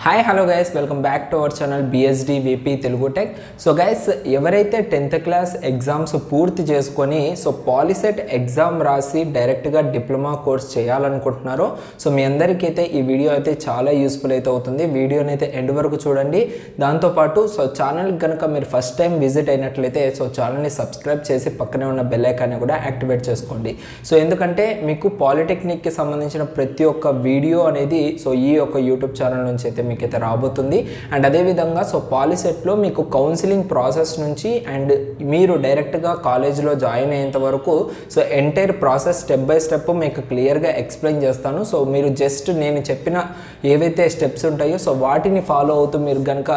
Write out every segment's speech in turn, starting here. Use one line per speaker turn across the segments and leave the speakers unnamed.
Hi hello guys welcome back to our channel BSD VP Telugu tech. So guys ఎవరైతే 10th class exams పూర్తి చేసుకొని POLYCET exam రాసి డైరెక్ట్గా diploma course చేయాలనుకుంటున్నారో మీ అందరికీ అయితే ఈ వీడియో అయితే చాలా యూస్ఫుల్ అయితే అవుతుంది. వీడియోని అయితే ఎండ్ వరకు చూడండి. దాంతోపాటు ఛానల్ కనుక మీరు ఫస్ట్ టైం విజిట్ అయినట్లయితే ఛానల్ని సబ్స్క్రైబ్ చేసి పక్కనే ఉన్న బెల్ ఐకాన్ని కూడా యాక్టివేట్ చేసుకోండి. ఎందుకంటే మీకు పాలిటెక్నిక్కి సంబంధించిన ప్రతి ఒక్క వీడియో అనేది ఈ యొక్క యూట్యూబ్ ఛానల్ నుంచి అయితే మీకైతే రాబోతుంది. అండ్ అదేవిధంగా పాలిసెట్లో మీకు కౌన్సిలింగ్ ప్రాసెస్ నుంచి అండ్ మీరు డైరెక్ట్గా కాలేజ్లో జాయిన్ అయ్యేంత వరకు entire process step by step మీకు క్లియర్గా ఎక్స్ప్లెయిన్ చేస్తాను. నేను జస్ట్ చెప్పిన ఏవైతే స్టెప్స్ ఉంటాయో వాటిని ఫాలో అవుతూ మీరు కనుక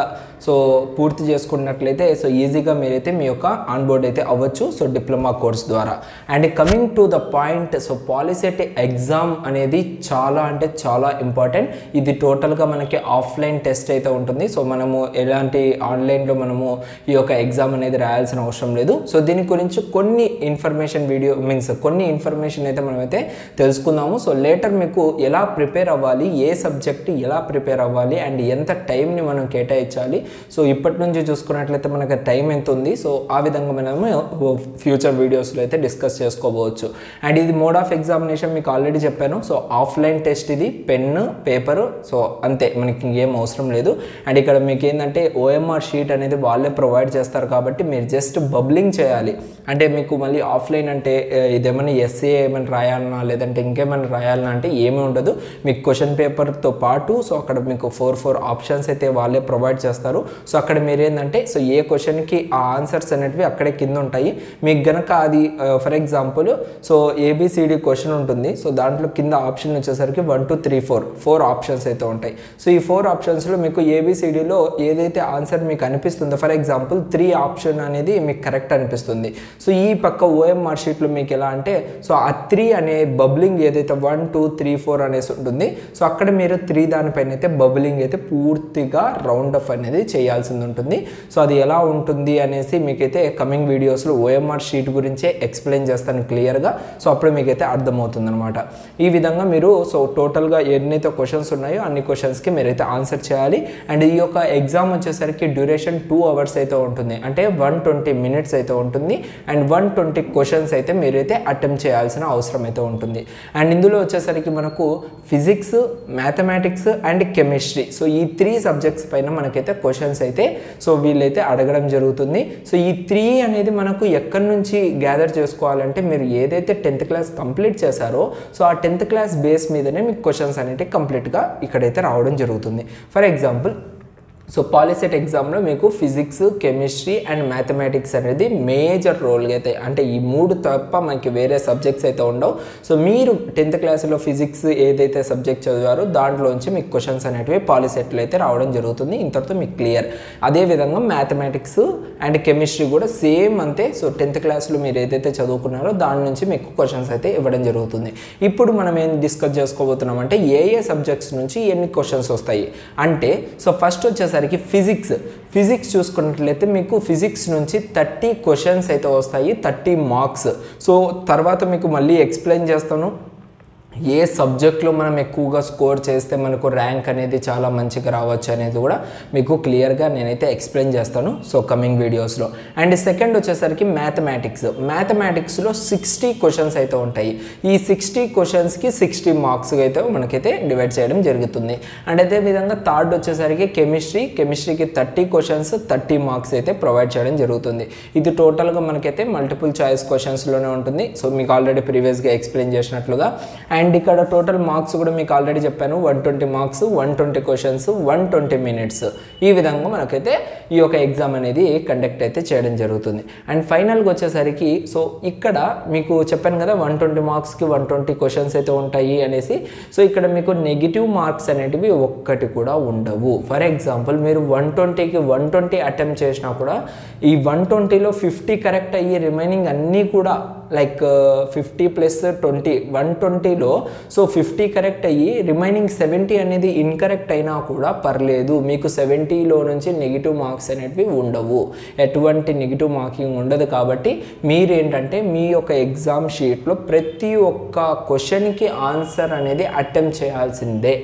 పూర్తి చేసుకున్నట్లయితే ఈజీగా మీరైతే మీ యొక్క ఆన్బోర్డ్ అయితే అవ్వచ్చు డిప్లొమా కోర్స్ ద్వారా. And coming to the point, POLYCET exam అనేది చాలా అంటే చాలా ఇంపార్టెంట్. ఇది టోటల్గా మనకి ఆఫ్లైన్ టెస్ట్ అయితే ఉంటుంది. మనము ఎలాంటి ఆన్లైన్లో మనము ఈ యొక్క ఎగ్జామ్ అనేది రాయాల్సిన అవసరం లేదు. దీని గురించి కొన్ని ఇన్ఫర్మేషన్ కొన్ని ఇన్ఫర్మేషన్ అయితే మనమైతే తెలుసుకుందాము. లేటర్ మీకు ఎలా ప్రిపేర్ అవ్వాలి, ఏ సబ్జెక్ట్ ఎలా ప్రిపేర్ అవ్వాలి అండ్ ఎంత టైంని మనం కేటాయించాలి, ఇప్పటి నుంచి చూసుకున్నట్లయితే మనకి టైం ఎంత ఉంది, ఆ విధంగా మనము ఫ్యూచర్ వీడియోస్లో అయితే డిస్కస్ చేసుకోవచ్చు. అండ్ ఇది మోడ్ ఆఫ్ ఎగ్జామినేషన్ మీకు ఆల్రెడీ చెప్పాను. ఆఫ్లైన్ టెస్ట్, ఇది పెన్ను పేపరు, అంతే, మనకి ఇంకేం అవసరం లేదు. అండ్ ఇక్కడ మీకు ఏంటంటే ఓఎంఆర్ షీట్ అనేది వాళ్ళే ప్రొవైడ్ చేస్తారు కాబట్టి మీరు జస్ట్ బబ్లింగ్ చేయాలి. అంటే మీకు మళ్ళీ ఆఫ్లైన్ అంటే ఇదేమైనా ఎస్ఏ ఏమైనా రాయాలన్నా లేదంటే ఇంకేమైనా రాయాలన్నా అంటే ఏమీ ఉండదు. మీకు క్వశ్చన్ పేపర్తో పాటు అక్కడ మీకు 4 ఆప్షన్స్ అయితే వాళ్ళే ప్రొవైడ్ చేస్తారు. అక్కడ మీరు ఏంటంటే ఏ క్వశ్చన్కి ఆ ఆన్సర్స్ అనేటివి అక్కడే కింద ఉంటాయి. మీకు గనక అది ఫర్ ఎగ్జాంపుల్ ఏబిసిడి క్వశ్చన్ ఉంటుంది. దాంట్లో కింద ఆప్షన్ వచ్చేసరికి 1 2 3 4 ఆప్షన్స్ అయితే ఉంటాయి. ఈ 4 ఆప్షన్స్లో మీకు ఏబిసిడిలో ఏదైతే ఆన్సర్ మీకు అనిపిస్తుందో, ఫర్ ఎగ్జాంపుల్ 3 ఆప్షన్ అనేది మీకు కరెక్ట్ అనిపిస్తుంది. ఈ పక్క ఓఎంఆర్ షీట్లో మీకు ఎలా అంటే ఆ 3 అనే బబ్లింగ్ ఏదైతే 1 2 3 4 అనేసి ఉంటుంది, అక్కడ మీరు 3 దానిపైన అయితే బబ్లింగ్ అయితే పూర్తిగా రౌండ్ అప్ అనేది చేయాల్సింది ఉంటుంది. అది ఎలా ఉంటుంది అనేసి మీకైతే కమింగ్ వీడియోస్లో ఓఎంఆర్ షీట్ గురించే ఎక్స్ప్లెయిన్ చేస్తాను క్లియర్గా. అప్పుడు మీకైతే అర్థమవుతుంది అనమాట. ఈ విధంగా మీరు టోటల్గా ఎన్నైతే క్వశ్చన్స్ ఉన్నాయో అన్ని క్వశ్చన్స్కి మీరైతే ఆన్సర్ చేయాలి. అండ్ ఈ యొక్క ఎగ్జామ్ వచ్చేసరికి డ్యూరేషన్ 2 అవర్స్ అయితే ఉంటుంది. అంటే 120 minutes అయితే ఉంటుంది. అండ్ 120 క్వశ్చన్స్ అయితే మీరైతే అటెంప్ట్ చేయాల్సిన అవసరం అయితే ఉంటుంది. అండ్ ఇందులో వచ్చేసరికి మనకు ఫిజిక్స్, మ్యాథమెటిక్స్ అండ్ కెమిస్ట్రీ, ఈ 3 సబ్జెక్ట్స్ పైన మనకైతే క్వశ్చన్స్ అయితే వీళ్ళైతే అడగడం జరుగుతుంది. ఈ 3 అనేది మనకు ఎక్కడి నుంచి గ్యాదర్ చేసుకోవాలంటే మీరు ఏదైతే 10th క్లాస్ కంప్లీట్ చేశారో ఆ 10th క్లాస్ బేస్ మీదనే మీకు క్వశ్చన్స్ అనేవి కంప్లీట్గా ఇక్కడైతే రావడం జరుగుతుంది. ఫర్ ఎగ్జాంపుల్ పాలిసెట్ ఎగ్జామ్లో మీకు ఫిజిక్స్, కెమిస్ట్రీ అండ్ మ్యాథమెటిక్స్ అనేది మేజర్ రోల్గా అయితే, అంటే ఈ 3 తప్ప మనకి వేరే సబ్జెక్ట్స్ అయితే ఉండవు. మీరు 10th క్లాస్లో ఫిజిక్స్ ఏదైతే సబ్జెక్ట్ చదివారో దాంట్లోంచి మీకు క్వశ్చన్స్ అనేటివి పాలిసెట్లో అయితే రావడం జరుగుతుంది. ఇంతటితో మీకు క్లియర్. అదేవిధంగా మ్యాథమెటిక్స్ అండ్ కెమిస్ట్రీ కూడా సేమ్ అంతే. 10th క్లాస్లో మీరు ఏదైతే చదువుకున్నారో దాని నుంచి మీకు క్వశ్చన్స్ అయితే ఇవ్వడం జరుగుతుంది. ఇప్పుడు మనం ఏం డిస్కస్ చేసుకోబోతున్నాం అంటే ఏ సబ్జెక్ట్స్ నుంచి ఎన్ని క్వశ్చన్స్ వస్తాయి అంటే ఫస్ట్ వచ్చేసరికి ఫిజిక్స్ చూసుకున్నట్లయితే మీకు ఫిజిక్స్ నుంచి 30 క్వశ్చన్స్ అయితే వస్తాయి, 30 మార్క్స్. తర్వాత మీకు మళ్ళీ ఎక్స్ప్లెయిన్ చేస్తాను ఏ సబ్జెక్ట్లో మనం ఎక్కువగా స్కోర్ చేస్తే మనకు ర్యాంక్ అనేది చాలా మంచిగా రావచ్చు అనేది కూడా మీకు క్లియర్గా నేనైతే ఎక్స్ప్లెయిన్ చేస్తాను కమింగ్ వీడియోస్లో. అండ్ సెకండ్ వచ్చేసరికి మ్యాథమెటిక్స్లో 60 క్వశ్చన్స్ అయితే ఉంటాయి. ఈ 60 క్వశ్చన్స్కి 60 మార్క్స్ అయితే మనకైతే డివైడ్ చేయడం జరుగుతుంది. అండ్ అదేవిధంగా థర్డ్ వచ్చేసరికి కెమిస్ట్రీకి 30 క్వశ్చన్స్ 30 మార్క్స్ అయితే ప్రొవైడ్ చేయడం జరుగుతుంది. ఇది టోటల్గా మనకైతే మల్టిపుల్ చాయిస్ క్వశ్చన్స్లోనే ఉంటుంది. మీకు ఆల్రెడీ ప్రీవియస్గా ఎక్స్ప్లెయిన్ చేసినట్లుగా. అండ్ ఇక్కడ టోటల్ మార్క్స్ కూడా మీకు ఆల్రెడీ చెప్పాను, 120 మార్క్స్, 120 క్వశ్చన్స్, 120 minutes. ఈ విధంగా మనకైతే ఈ యొక్క ఎగ్జామ్ అనేది కండక్ట్ అయితే చేయడం జరుగుతుంది. అండ్ ఫైనల్గా వచ్చేసరికి ఇక్కడ మీకు చెప్పాను కదా 120 మార్క్స్కి 120 క్వశ్చన్స్ అయితే ఉంటాయి అనేసి. ఇక్కడ మీకు నెగిటివ్ మార్క్స్ అనేటివి ఒక్కటి కూడా ఉండవు. ఫర్ ఎగ్జాంపుల్ మీరు 120కి 120 అటెంప్ట్ చేసినా కూడా ఈ 120లో 50 కరెక్ట్ అయ్యి రిమైనింగ్ అన్నీ కూడా లైక్ 50 + 20 120లో 50 కరెక్ట్ అయ్యి రిమైనింగ్ 70 అనేది ఇన్కరెక్ట్ అయినా కూడా పర్లేదు. మీకు 70లో నుంచి నెగిటివ్ మార్క్స్ అనేటివి ఉండవు, ఎటువంటి నెగిటివ్ మార్కింగ్ ఉండదు. కాబట్టి మీరేంటంటే మీ యొక్క ఎగ్జామ్ షీట్లో ప్రతి ఒక్క క్వశ్చన్కి ఆన్సర్ అనేది అటెంప్ట్ చేయాల్సిందే.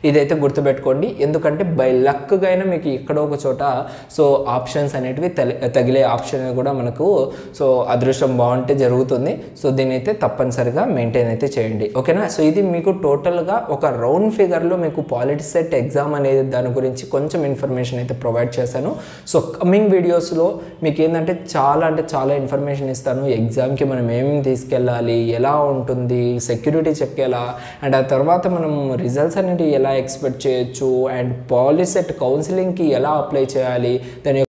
ఇదైతే గుర్తుపెట్టుకోండి, ఎందుకంటే బై లక్గా అయినా మీకు ఎక్కడో ఒక చోట సో ఆప్షన్స్ అనేటివి తగిలే ఆప్షన్ కూడా మనకు సో అదృష్టం బాగుంటే జరుగుతుంది. సో దీని అయితే తప్పనిసరిగా మెయింటైన్ అయితే చేయండి, ఓకేనా. సో ఇది మీకు టోటల్గా ఒక రౌండ్ ఫిగర్లో మీకు పాలిటీ సెట్ ఎగ్జామ్ అనేది దాని గురించి కొంచెం ఇన్ఫర్మేషన్ అయితే ప్రొవైడ్ చేశాను. సో కమింగ్ వీడియోస్లో మీకు ఏంటంటే చాలా ఇన్ఫర్మేషన్ ఇస్తాను. ఎగ్జామ్కి మనం ఏమేమి తీసుకెళ్ళాలి, ఎలా ఉంటుంది, సెక్యూరిటీ చెక్ ఎలా, అండ్ ఆ తర్వాత మనం రిజల్ట్స్ అనేవి ఎలా ఎక్స్పెక్ట్ చేయొచ్చు, అండ్ పాలిసెట్ కౌన్సిలింగ్కి ఎలా అప్లై చేయాలి, దాని